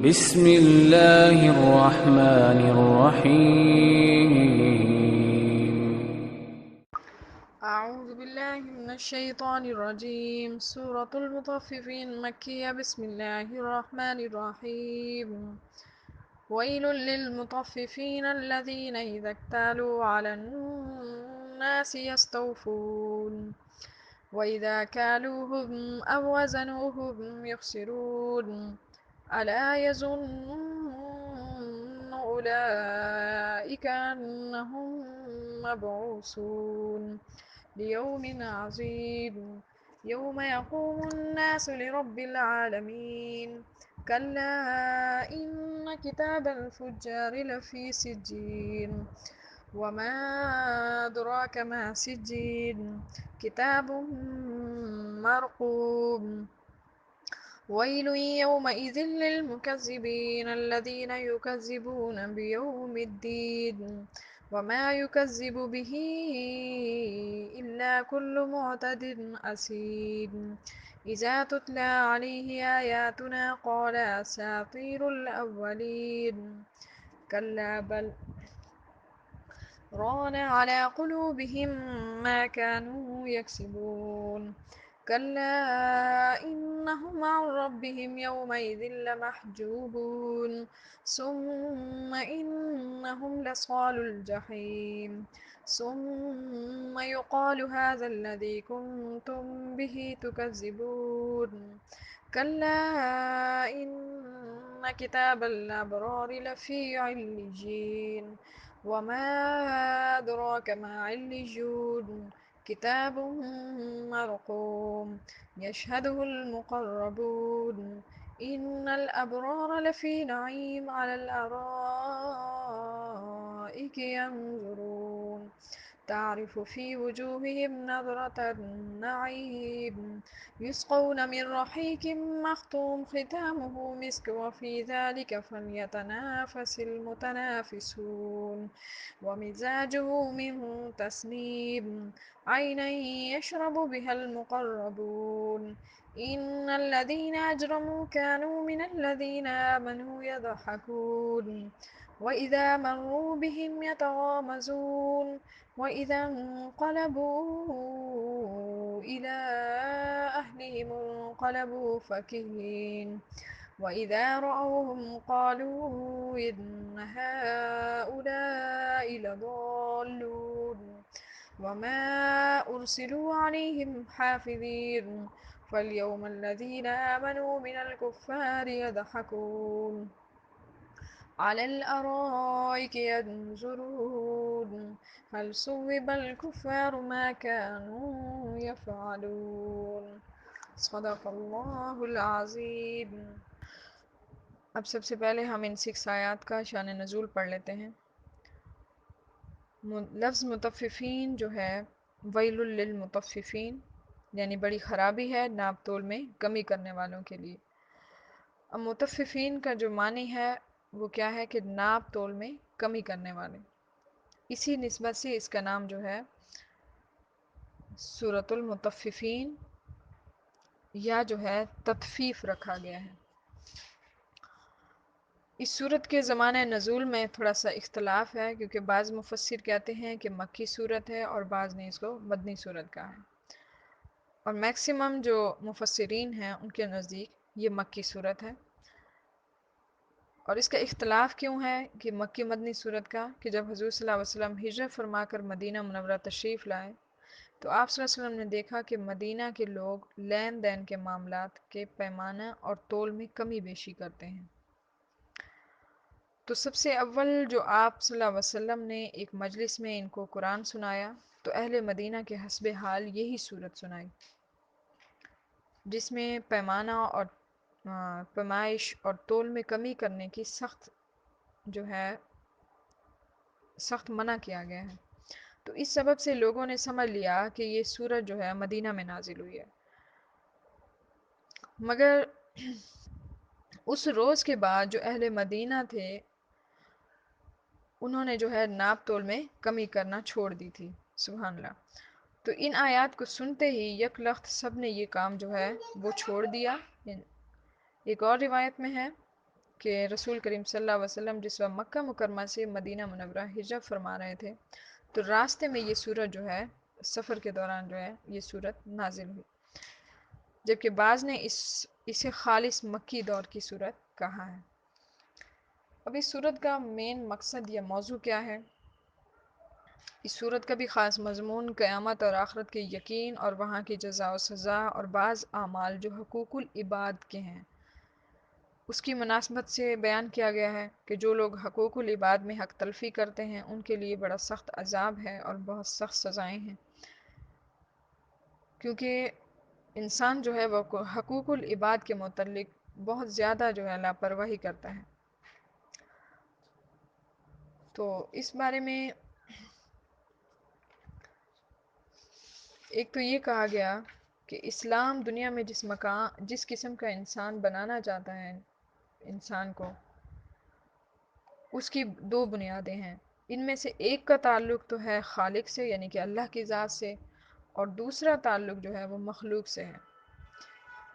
بسم الله الرحمن الرحيم. أعوذ بالله من الشيطان الرجيم. سورة المطففين مكية. بسم الله الرحمن الرحيم. ويل للمطففين الذين إذا اكتالوا على الناس يستوفون وإذا كالوهم أو وزنوهم يخسرون ألا يظن أولئك أنهم مبعوثون ليوم عظيم يوم يقوم الناس لرب العالمين كلا إن كتاب الفجار لفي سجين وما أدراك ما سجين كتاب مرقوم ويل يومئذ للمكذبين الذين يكذبون بيوم الدين وما يكذب به إلا كل معتد أثيم إذا تتلى عليه آياتنا قال أساطير الأولين كلا بل ران على قلوبهم ما كانوا يكسبون كلا إنهم عن ربهم يومئذ لمحجوبون ثم إنهم لصال الجحيم ثم يقال هذا الذي كنتم به تكذبون كلا إن كتاب الأبرار لفي عليين وما أدراك ما عليون كتاب مرقوم يشهده المقربون إن الأبرار لفي نعيم على الأرائك ينظرون تعرف في وجوههم نظرة النعيم يسقون من رحيق مختوم ختامه مسك وفي ذلك فليتنافس المتنافسون ومزاجه من تسنيم عينا يشرب بها المقربون إن الذين أجرموا كانوا من الذين آمنوا يضحكون وإذا مروا بهم يتغامزون وإذا انقلبوا إلى أهلهم انقلبوا فكهين وإذا رأوهم قالوا إن هؤلاء لضالون وما أرسلوا عليهم حافظين فاليوم الذين آمنوا من الكفار يضحكون على الأرائك ينظرون هل ثوب الكفار ما كانوا يفعلون صدق اللہ العظیم۔ اب سب سے پہلے ہم ان 6 آیات کا شان نزول پڑھ لیتے ہیں۔ لفظ مطففین جو ہے ویل للمطففین یعنی بڑی خرابی ہے ناپ تول میں کمی کرنے والوں کے لیے۔ اب مطففین کا جو معنی ہے وہ کیا ہے کہ ناپ تول میں کمی کرنے والے، اسی نسبت سے اس کا نام جو ہے سورۃ المطففین یا جو ہے تطفیف رکھا گیا ہے۔ اس صورت کے زمانہ نزول میں تھوڑا سا اختلاف ہے، کیونکہ بعض مفسر کہتے ہیں کہ مکی صورت ہے اور بعض نے اس کو مدنی صورت کہا ہے، اور میکسیمم جو مفسرین ہیں ان کے نزدیک یہ مکی صورت ہے۔ اور اس کا اختلاف کیوں ہے کہ مکی مدنی صورت کا، کہ جب حضور صلی اللہ علیہ وسلم ہجرت فرما کر مدینہ منورہ تشریف لائے تو آپ صلی اللہ علیہ وسلم نے دیکھا کہ مدینہ کے لوگ لین دین کے معاملات کے پیمانہ اور تول میں کمی بیشی کرتے ہیں۔ تو سب سے اول جو آپ صلی اللہ علیہ وسلم نے ایک مجلس میں ان کو قرآن سنایا تو اہل مدینہ کے حسب حال یہی صورت سنائی، جس میں پیمانہ اور پیمائش اور تول میں کمی کرنے کی سخت منع کیا گیا ہے۔ تو اس سبب سے لوگوں نے سمجھ لیا کہ یہ سورت جو ہے مدینہ میں نازل ہوئی ہے۔ مگر اس روز کے بعد جو اہل مدینہ تھے انہوں نے جو ہے ناپ تول میں کمی کرنا چھوڑ دی تھی، سبحان اللہ۔ تو ان آیات کو سنتے ہی یک لخت سب نے یہ کام جو ہے وہ چھوڑ دیا۔ ایک اور روایت میں ہے کہ رسول کریم صلی اللہ علیہ وسلم جس وقت مکہ مکرمہ سے مدینہ منورہ ہجرت فرما رہے تھے تو راستے میں یہ سورت جو ہے سفر کے دوران جو ہے یہ سورت نازل ہوئی، جبکہ بعض نے اسے خالص مکی دور کی سورت کہا ہے۔ اب اس سورت کا مین مقصد یا موضوع کیا ہے؟ اس سورت کا بھی خاص مضمون قیامت اور آخرت کے یقین اور وہاں کی جزا و سزا اور بعض اعمال جو حقوق العباد کے ہیں اس کی مناسبت سے بیان کیا گیا ہے کہ جو لوگ حقوق العباد میں حق تلفی کرتے ہیں ان کے لیے بڑا سخت عذاب ہے اور بہت سخت سزائیں ہیں، کیونکہ انسان جو ہے وہ حقوق العباد کے متعلق بہت زیادہ جو ہے لاپرواہی کرتا ہے۔ تو اس بارے میں ایک تو یہ کہا گیا کہ اسلام دنیا میں جس قسم کا انسان بنانا چاہتا ہے انسان کو، اس کی دو بنیادیں ہیں۔ ان میں سے ایک کا تعلق تو ہے خالق سے یعنی کہ اللہ کی ذات سے، اور دوسرا تعلق جو ہے وہ مخلوق سے ہے۔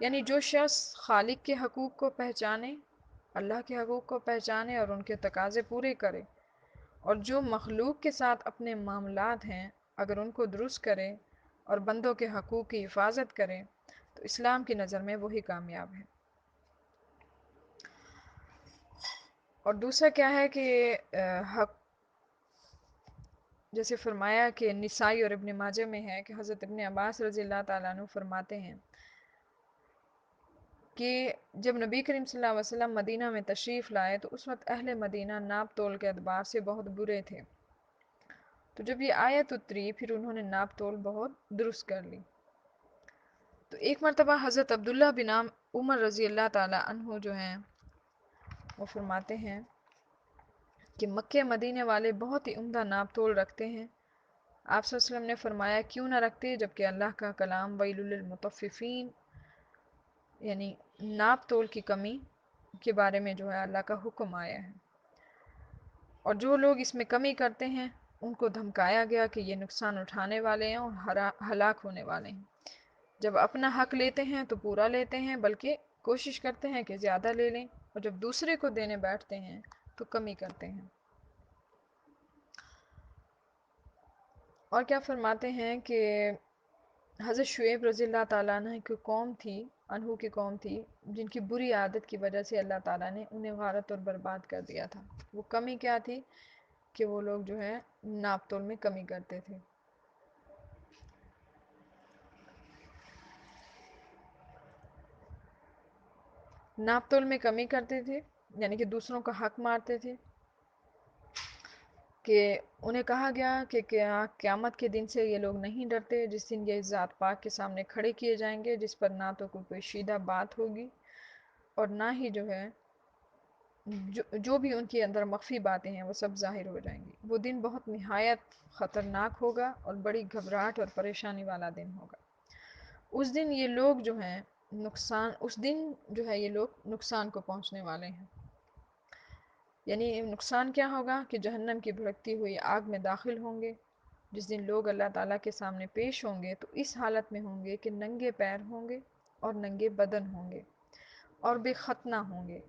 یعنی جو شخص خالق کے حقوق کو پہچانے، اللہ کے حقوق کو پہچانے اور ان کے تقاضے پورے کرے، اور جو مخلوق کے ساتھ اپنے معاملات ہیں اگر ان کو درست کرے اور بندوں کے حقوق کی حفاظت کرے تو اسلام کی نظر میں وہی کامیاب ہے۔ اور دوسرا کیا ہے کہ حق، جیسے فرمایا کہ نسائی اور ابن ماجہ میں ہے کہ حضرت ابن عباس رضی اللہ تعالیٰ عنہ فرماتے ہیں کہ جب نبی کریم صلی اللہ علیہ وسلم مدینہ میں تشریف لائے تو اس وقت اہل مدینہ ناپ تول کے اعتبار سے بہت برے تھے، تو جب یہ آیت اتری پھر انہوں نے ناپ تول بہت درست کر لی۔ تو ایک مرتبہ حضرت عبداللہ بن عمر رضی اللہ تعالیٰ عنہ جو ہیں وہ فرماتے ہیں کہ مکہ مدینے والے بہت ہی عمدہ ناپ تول رکھتے ہیں۔ آپ صلی اللہ علیہ وسلم نے فرمایا کیوں نہ رکھتے، جبکہ اللہ کا کلام ویل للمطففین یعنی ناپ تول کی کمی کے بارے میں جو ہے اللہ کا حکم آیا ہے، اور جو لوگ اس میں کمی کرتے ہیں ان کو دھمکایا گیا کہ یہ نقصان اٹھانے والے ہیں اور ہلاک ہونے والے ہیں۔ جب اپنا حق لیتے ہیں تو پورا لیتے ہیں، بلکہ کوشش کرتے ہیں کہ زیادہ لے لیں، اور جب دوسرے کو دینے بیٹھتے ہیں تو کمی کرتے ہیں۔ اور کیا فرماتے ہیں کہ حضرت شعیب رضی اللہ تعالیٰ عنہ کی قوم تھی جن کی بری عادت کی وجہ سے اللہ تعالیٰ نے انہیں غارت اور برباد کر دیا تھا۔ وہ کمی کیا تھی کہ وہ لوگ جو ہے ناپ تول میں کمی کرتے تھے۔ ناپ تول میں کمی کرتے تھے یعنی کہ دوسروں کا حق مارتے تھے، کہ انہیں کہا گیا کہ کیا قیامت کے دن سے یہ لوگ نہیں ڈرتے جس دن یہ ذات پاک کے سامنے کھڑے کیے جائیں گے، جس پر نہ تو کوئی پوشیدہ بات ہوگی اور نہ ہی جو ہے جو بھی ان کے اندر مخفی باتیں ہیں وہ سب ظاہر ہو جائیں گی۔ وہ دن بہت نہایت خطرناک ہوگا اور بڑی گھبراہٹ اور پریشانی والا دن ہوگا۔ اس دن یہ لوگ جو ہیں یہ لوگ نقصان کو پہنچنے والے ہیں۔ یعنی نقصان کیا ہوگا کہ جہنم کی بھڑکتی ہوئی آگ میں داخل ہوں گے۔ جس دن لوگ اللہ تعالیٰ کے سامنے پیش ہوں گے تو اس حالت میں ہوں گے کہ ننگے پیر ہوں گے اور ننگے بدن ہوں گے اور بے ختنہ ہوں گے،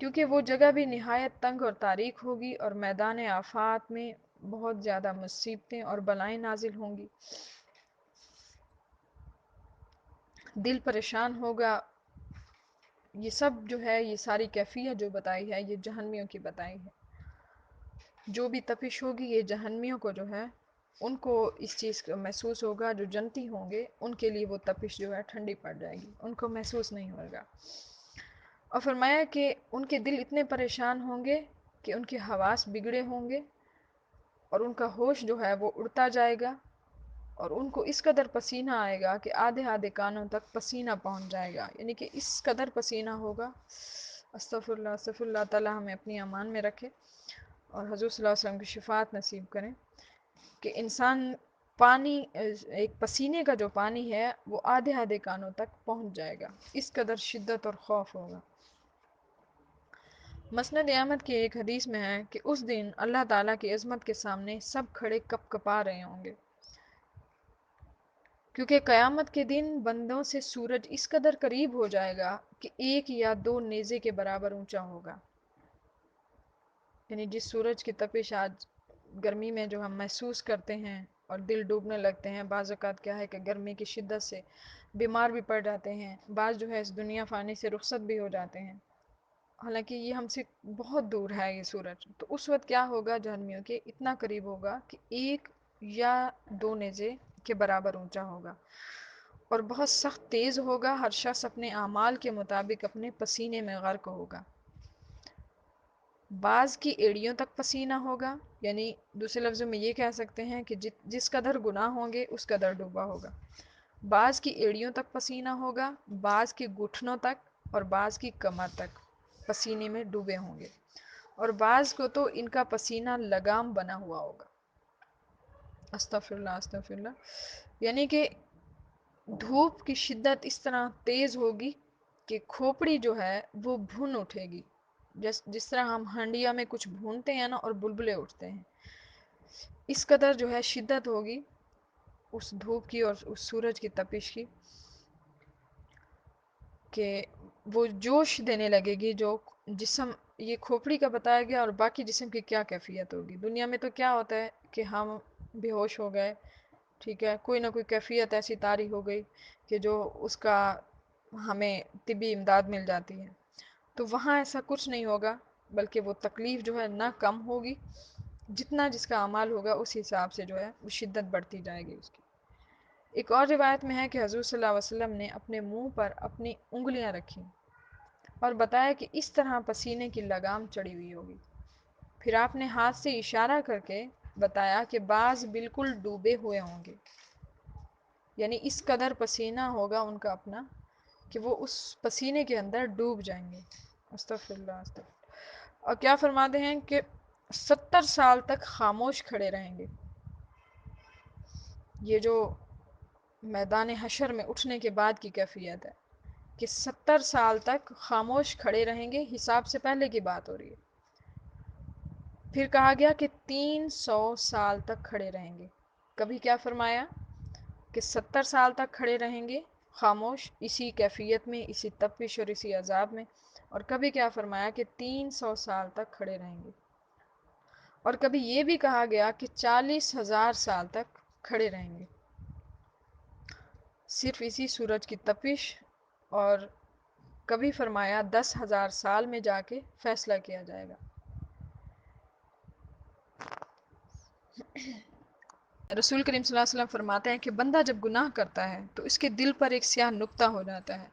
کیونکہ وہ جگہ بھی نہایت تنگ اور تاریک ہوگی اور میدان آفات میں بہت زیادہ مصیبتیں اور بلائیں نازل ہوں گی۔ دل پریشان ہوگا۔ یہ سب جو ہے یہ ساری کیفیت جو بتائی ہے یہ جہنمیوں کی بتائی ہے۔ جو بھی تپش ہوگی یہ جہنمیوں کو جو ہے ان کو اس چیز کا محسوس ہوگا، جو جنتی ہوں گے ان کے لیے وہ تپش جو ہے ٹھنڈی پڑ جائے گی، ان کو محسوس نہیں ہوگا۔ اور فرمایا کہ ان کے دل اتنے پریشان ہوں گے کہ ان کے حواس بگڑے ہوں گے اور ان کا ہوش جو ہے وہ اڑتا جائے گا، اور ان کو اس قدر پسینہ آئے گا کہ آدھے آدھے کانوں تک پسینہ پہنچ جائے گا، یعنی کہ اس قدر پسینہ ہوگا۔ استغفر اللہ تعالیٰ ہمیں اپنی امان میں رکھے اور حضور صلی اللہ علیہ وسلم کی شفاعت نصیب کریں کہ انسان پانی ایک پسینے کا جو پانی ہے وہ آدھے آدھے کانوں تک پہنچ جائے گا، اس قدر شدت اور خوف ہوگا۔ مسند احمد کی ایک حدیث میں ہے کہ اس دن اللہ تعالیٰ کی عظمت کے سامنے سب کھڑے کپ کپا رہے ہوں گے، کیونکہ قیامت کے دن بندوں سے سورج اس قدر قریب ہو جائے گا کہ 1 یا 2 نیزے کے برابر اونچا ہوگا. یعنی جس سورج کی تپش آج گرمی میں جو ہم محسوس کرتے ہیں اور دل ڈوبنے لگتے ہیں، بعض اوقات کیا ہے کہ گرمی کی شدت سے بیمار بھی پڑ جاتے ہیں، بعض جو ہے اس دنیا فانی سے رخصت بھی ہو جاتے ہیں، حالانکہ یہ ہم سے بہت دور ہے یہ سورج. تو اس وقت کیا ہوگا جہنمیوں کے، اتنا قریب ہوگا کہ 1 یا 2 نیزے کے برابر اونچا ہوگا اور بہت سخت تیز ہوگا. ہر شخص اپنے اعمال کے مطابق اپنے پسینے میں غرق ہوگا. بعض کی ایڑیوں تک پسینہ ہوگا، یعنی دوسرے لفظوں میں یہ کہہ سکتے ہیں کہ جس قدر گناہ ہوں گے اس قدر ڈوبا ہوگا. بعض کی ایڑیوں تک پسینہ ہوگا، بعض کی گھٹنوں تک اور بعض کی کمر تک پسینے میں ڈوبے ہوں گے، اور بعض کو تو ان کا پسینہ لگام بنا ہوا ہوگا. استغفر اللہ استغفر اللہ. یعنی کہ دھوپ کی شدت اس طرح تیز ہوگی کہ کھوپڑی جو ہے وہ بھن اٹھے گی، جس طرح ہم ہنڈیا میں کچھ بھونتے ہیں نا اور بلبلے اٹھتے ہیں، اس قدر جو ہے شدت ہوگی اس دھوپ کی اور اس سورج کی تپش کی کہ وہ جوش دینے لگے گی. جو جسم، یہ کھوپڑی کا بتایا گیا، اور باقی جسم کی کیا کیفیت ہوگی. دنیا میں تو کیا ہوتا ہے کہ ہم بے ہوش ہو گئے، ٹھیک ہے، کوئی نہ کوئی کیفیت ایسی طاری ہو گئی کہ جو اس کا ہمیں طبی امداد مل جاتی ہے. تو وہاں ایسا کچھ نہیں ہوگا، بلکہ وہ تکلیف جو ہے نہ کم ہوگی، جتنا جس کا اعمال ہوگا اس حساب سے جو ہے وہ شدت بڑھتی جائے گی اس کی. ایک اور روایت میں ہے کہ حضور صلی اللہ علیہ وسلم نے اپنے منہ پر اپنی انگلیاں رکھیں اور بتایا کہ اس طرح پسینے کی لگام چڑھی ہوئی ہوگی. پھر آپ نے ہاتھ سے اشارہ کر کے بتایا کہ بعض بالکل ڈوبے ہوئے ہوں گے، یعنی اس قدر پسینہ ہوگا ان کا اپنا کہ وہ اس پسینے کے اندر ڈوب جائیں گے. استغفر اللہ استغفر اللہ. اور کیا فرماتے ہیں کہ 70 سال تک خاموش کھڑے رہیں گے. یہ جو میدان حشر میں اٹھنے کے بعد کی کیفیت ہے کہ 70 سال تک خاموش کھڑے رہیں گے، حساب سے پہلے کی بات ہو رہی ہے. پھر کہا گیا کہ 300 سال تک کھڑے رہیں گے. کبھی کیا فرمایا کہ 70 سال تک کھڑے رہیں گے خاموش، اسی کیفیت میں، اسی تپش اور اسی عذاب میں. اور کبھی کیا فرمایا کہ 300 سال تک کھڑے رہیں گے. اور کبھی یہ بھی کہا گیا کہ 40,000 سال تک کھڑے رہیں گے، صرف اسی سورج کی تپش. اور کبھی فرمایا 10,000 سال میں جا کے فیصلہ کیا جائے گا. رسول کریم صلی اللہ علیہ وسلم فرماتے ہیں کہ بندہ جب گناہ کرتا ہے تو اس کے دل پر ایک سیاہ نقطہ ہو جاتا ہے،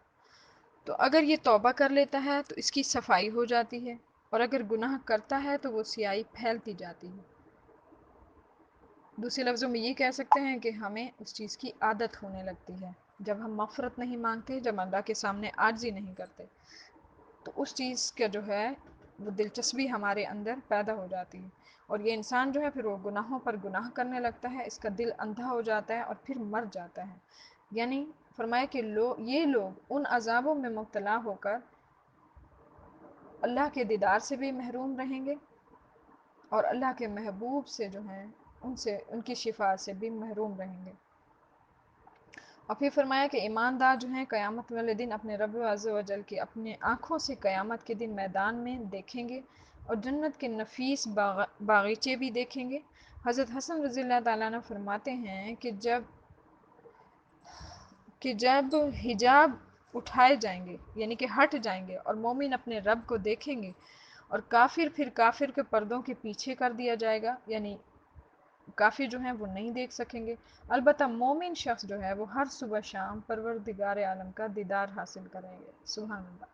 تو اگر یہ توبہ کر لیتا ہے تو اس کی صفائی ہو جاتی ہے، اور اگر گناہ کرتا ہے تو وہ سیاہی پھیلتی جاتی ہے. دوسرے لفظوں میں یہ کہہ سکتے ہیں کہ ہمیں اس چیز کی عادت ہونے لگتی ہے. جب ہم مغفرت نہیں مانگتے، جب اللہ کے سامنے عاجزی نہیں کرتے، تو اس چیز کا جو ہے وہ دلچسپی ہمارے اندر پیدا ہو جاتی ہے، اور یہ انسان جو ہے پھر وہ گناہوں پر گناہ کرنے لگتا ہے، اس کا دل اندھا ہو جاتا ہے اور پھر مر جاتا ہے. یعنی فرمایا کہ یہ لوگ ان عذابوں میں مبتلا ہو کر اللہ کے دیدار سے بھی محروم رہیں گے، اور اللہ کے محبوب سے جو ہیں ان کی شفاعت سے بھی محروم رہیں گے. اور پھر فرمایا کہ ایماندار جو ہیں قیامت والے دن اپنے رب عز و جل کی اپنے آنکھوں سے قیامت کے دن میدان میں دیکھیں گے، اور جنت کے نفیس باغیچے بھی دیکھیں گے. حضرت حسن رضی اللہ تعالیٰ عنہ فرماتے ہیں کہ جب حجاب اٹھائے جائیں گے، یعنی کہ ہٹ جائیں گے، اور مومن اپنے رب کو دیکھیں گے، اور کافر پھر کافر کے پردوں کے پیچھے کر دیا جائے گا، یعنی کافر جو ہیں وہ نہیں دیکھ سکیں گے. البتہ مومن شخص جو ہے وہ ہر صبح شام پروردگار عالم کا دیدار حاصل کریں گے. سبحان اللہ.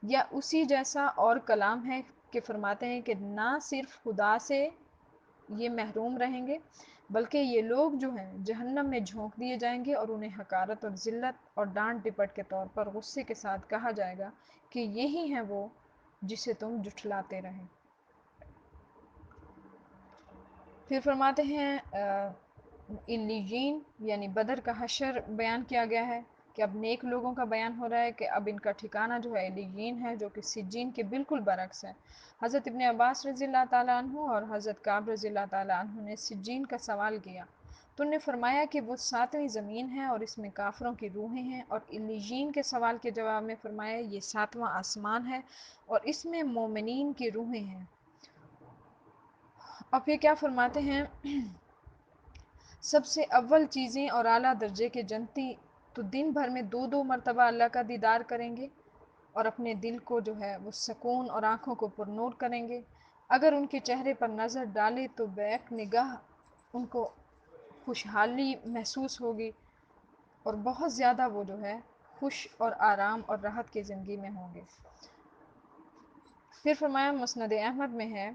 یا اسی جیسا اور کلام ہے کہ فرماتے ہیں کہ نہ صرف خدا سے یہ محروم رہیں گے، بلکہ یہ لوگ جو ہیں جہنم میں جھونک دیے جائیں گے، اور انہیں حقارت اور ذلت اور ڈانٹ ڈپٹ کے طور پر غصے کے ساتھ کہا جائے گا کہ یہی ہے وہ جسے تم جھٹلاتے رہے. پھر فرماتے ہیں علیین یعنی بدر کا حشر بیان کیا گیا ہے کہ اب نیک لوگوں کا بیان ہو رہا ہے کہ اب ان کا ٹھکانہ جو ہے علیین ہے، جو کہ سجین کے بالکل برعکس ہے. حضرت ابن عباس رضی اللہ تعالیٰ عنہ اور حضرت کعب رضی اللہ تعالیٰ عنہ نے سجین کا سوال کیا تو انہوں نے فرمایا کہ وہ 7ویں زمین ہے اور اس میں کافروں کی روحیں ہیں، اور علیین کے سوال کے جواب میں فرمایا یہ 7واں آسمان ہے اور اس میں مومنین کی روحیں ہیں۔ اور پھر کیا فرماتے ہیں، سب سے اول چیزیں اور اعلیٰ درجے کے جنتی تو دن بھر میں 2 مرتبہ اللہ کا دیدار کریں گے اور اپنے دل کو جو ہے وہ سکون اور آنکھوں کو پرنور کریں گے۔ اگر ان کے چہرے پر نظر ڈالے تو بیک نگاہ ان کو خوشحالی محسوس ہوگی اور بہت زیادہ وہ جو ہے خوش اور آرام اور راحت کی زندگی میں ہوں گے۔ پھر فرمایا مسند احمد میں ہے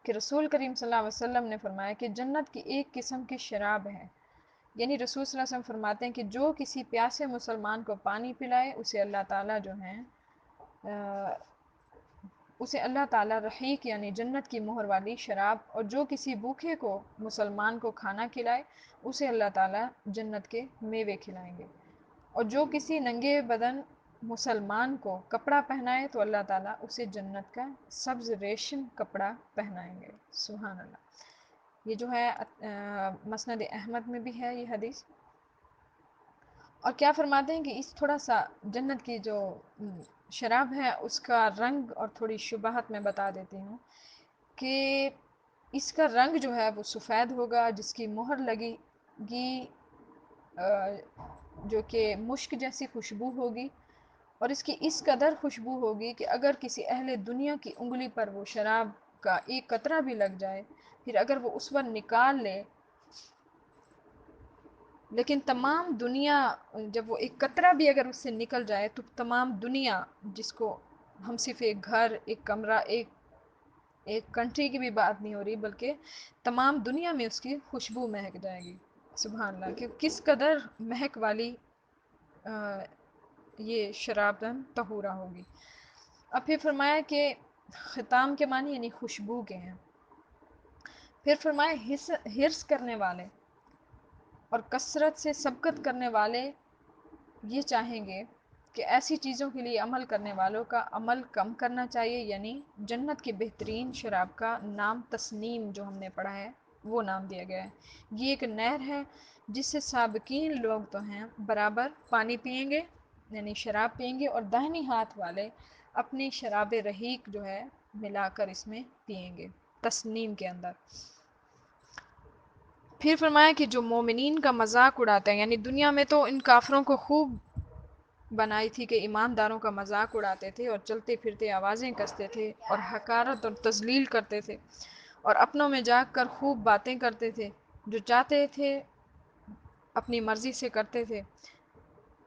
کہ رسول کریم صلی اللہ علیہ وسلم نے فرمایا کہ جنت کی ایک قسم کی شراب ہے، یعنی رسول صلی اللہ علیہ وسلم فرماتے ہیں کہ جو کسی پیاسے مسلمان کو پانی پلائے اسے اللہ تعالیٰ جو ہے اسے اللہ تعالیٰ رحیق یعنی جنت کی مہر والی شراب، اور جو کسی بھوکے کو مسلمان کو کھانا کھلائے اسے اللہ تعالیٰ جنت کے میوے کھلائیں گے، اور جو کسی ننگے بدن مسلمان کو کپڑا پہنائے تو اللہ تعالیٰ اسے جنت کا سبز ریشم کپڑا پہنائیں گے۔ سبحان اللہ۔ یہ جو ہے مسند احمد میں بھی ہے یہ حدیث۔ اور کیا فرماتے ہیں کہ اس تھوڑا سا جنت کی جو شراب ہے اس کا رنگ اور تھوڑی شباہت میں بتا دیتی ہوں کہ اس کا رنگ جو ہے وہ سفید ہوگا، جس کی مہر لگی گی جو کہ مشک جیسی خوشبو ہوگی، اور اس کی اس قدر خوشبو ہوگی کہ اگر کسی اہل دنیا کی انگلی پر وہ شراب کا ایک قطرہ بھی لگ جائے، پھر اگر وہ اس وقت نکال لے، لیکن تمام دنیا جب وہ ایک قطرہ بھی اگر اس سے نکل جائے تو تمام دنیا، جس کو ہم صرف ایک گھر، ایک کمرہ، ایک کنٹری کی بھی بات نہیں ہو رہی، بلکہ تمام دنیا میں اس کی خوشبو مہک جائے گی۔ سبحان اللہ، کہ کس قدر مہک والی یہ شراب طہورہ ہوگی۔ اب پھر فرمایا کہ ختام کے معنی یعنی خوشبو کے ہیں۔ پھر فرمایا حرص کرنے والے اور کثرت سے سبقت کرنے والے یہ چاہیں گے کہ ایسی چیزوں کے لیے عمل کرنے والوں کا عمل کم کرنا چاہیے، یعنی جنت کی بہترین شراب کا نام تسنیم جو ہم نے پڑھا ہے وہ نام دیا گیا ہے۔ یہ ایک نہر ہے جس سے سابقین لوگ تو ہیں برابر پانی پئیں گے یعنی شراب پئیں گے، اور داہنی ہاتھ والے اپنی شراب رحیق جو ہے ملا کر اس میں پئیں گے تسنیم کے اندر۔ پھر فرمایا کہ جو مومنین کا مذاق اڑاتے ہیں، یعنی دنیا میں تو ان کافروں کو خوب بنائی تھی کہ ایمانداروں کا مذاق اڑاتے تھے اور چلتے پھرتے آوازیں کستے تھے اور حقارت اور تذلیل کرتے تھے، اور اپنوں میں جا کر خوب باتیں کرتے تھے، جو چاہتے تھے اپنی مرضی سے کرتے تھے۔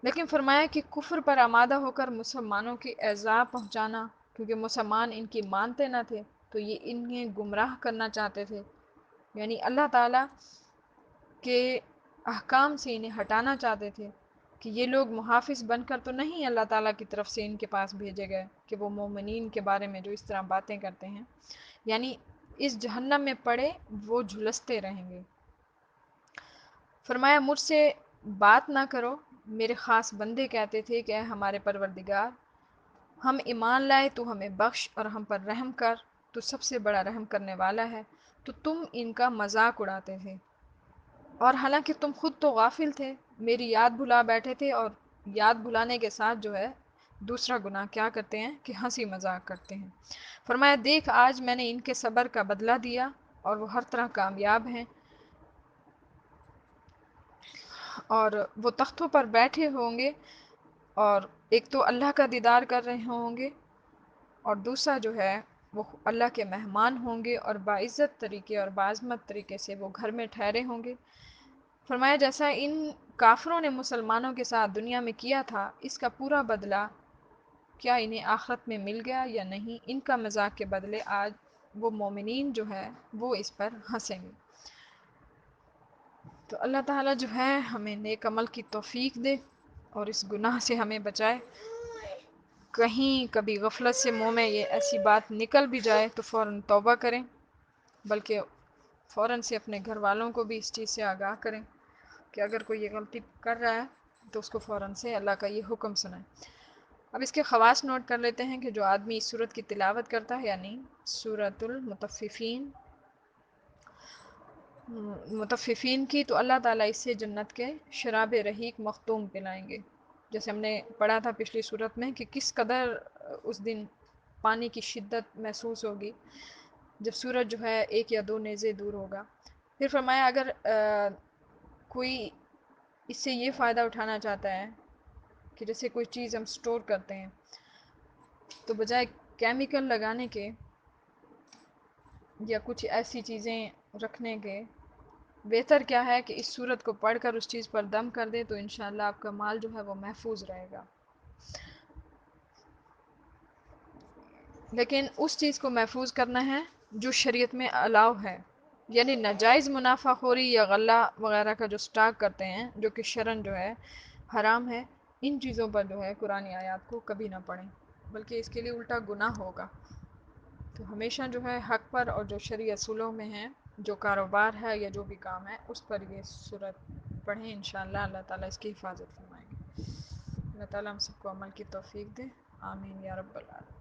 لیکن فرمایا کہ کفر پر آمادہ ہو کر مسلمانوں کے اعضاء پہنچانا، کیونکہ مسلمان ان کی مانتے نہ تھے تو یہ انہیں گمراہ کرنا چاہتے تھے، یعنی اللہ تعالیٰ کے احکام سے انہیں ہٹانا چاہتے تھے کہ یہ لوگ محافظ بن کر تو نہیں اللہ تعالیٰ کی طرف سے ان کے پاس بھیجے گئے کہ وہ مومنین کے بارے میں جو اس طرح باتیں کرتے ہیں، یعنی اس جہنم میں پڑے وہ جھلستے رہیں گے۔ فرمایا مجھ سے بات نہ کرو، میرے خاص بندے کہتے تھے کہ اے ہمارے پروردگار، ہم ایمان لائے تو ہمیں بخش اور ہم پر رحم کر، تو سب سے بڑا رحم کرنے والا ہے۔ تو تم ان کا مذاق اڑاتے تھے، اور حالانکہ تم خود تو غافل تھے، میری یاد بھلا بیٹھے تھے، اور یاد بھلانے کے ساتھ جو ہے دوسرا گناہ کیا کرتے ہیں کہ ہنسی مذاق کرتے ہیں۔ فرمایا دیکھ آج میں نے ان کے صبر کا بدلہ دیا اور وہ ہر طرح کامیاب ہیں، اور وہ تختوں پر بیٹھے ہوں گے، اور ایک تو اللہ کا دیدار کر رہے ہوں گے، اور دوسرا جو ہے وہ اللہ کے مہمان ہوں گے، اور باعزت طریقے اور باعظمت طریقے سے وہ گھر میں ٹھہرے ہوں گے۔ فرمایا جیسا ان کافروں نے مسلمانوں کے ساتھ دنیا میں کیا تھا، اس کا پورا بدلہ کیا انہیں آخرت میں مل گیا یا نہیں؟ ان کا مذاق کے بدلے آج وہ مومنین جو ہے وہ اس پر ہنسیں گے۔ تو اللہ تعالیٰ جو ہے ہمیں نیک عمل کی توفیق دے اور اس گناہ سے ہمیں بچائے۔ کہیں کبھی غفلت سے منہ میں یہ ایسی بات نکل بھی جائے تو فوراً توبہ کریں، بلکہ فوراً سے اپنے گھر والوں کو بھی اس چیز سے آگاہ کریں کہ اگر کوئی یہ غلطی کر رہا ہے تو اس کو فوراً سے اللہ کا یہ حکم سنائیں۔ اب اس کے خواص نوٹ کر لیتے ہیں کہ جو آدمی اس سورت کی تلاوت کرتا ہے، یعنی سورۃ المطففین، متففین کی تو اللہ تعالیٰ اس سے جنت کے شراب رحیق مختوم پلائیں گے، جیسے ہم نے پڑھا تھا پچھلی صورت میں کہ کس قدر اس دن پانی کی شدت محسوس ہوگی جب سورج جو ہے 1 یا 2 نیزے دور ہوگا۔ پھر فرمایا اگر کوئی اس سے یہ فائدہ اٹھانا چاہتا ہے کہ جیسے کوئی چیز ہم سٹور کرتے ہیں تو بجائے کیمیکل لگانے کے یا کچھ ایسی چیزیں رکھنے کے، بہتر کیا ہے کہ اس صورت کو پڑھ کر اس چیز پر دم کر دے تو انشاءاللہ آپ کا مال جو ہے وہ محفوظ رہے گا۔ لیکن اس چیز کو محفوظ کرنا ہے جو شریعت میں الاؤ ہے، یعنی ناجائز منافع خوری یا غلہ وغیرہ کا جو سٹاک کرتے ہیں جو کہ شرعن جو ہے حرام ہے، ان چیزوں پر جو ہے قرآن آیات کو کبھی نہ پڑھیں، بلکہ اس کے لیے الٹا گناہ ہوگا۔ تو ہمیشہ جو ہے حق پر اور جو شرعی اصولوں میں ہے، جو کاروبار ہے یا جو بھی کام ہے اس پر یہ صورت پڑھیں، انشاءاللہ اللہ تعالیٰ اس کی حفاظت فرمائیں گے۔ اللہ تعالیٰ ہم سب کو عمل کی توفیق دے، آمین یا رب العالمین۔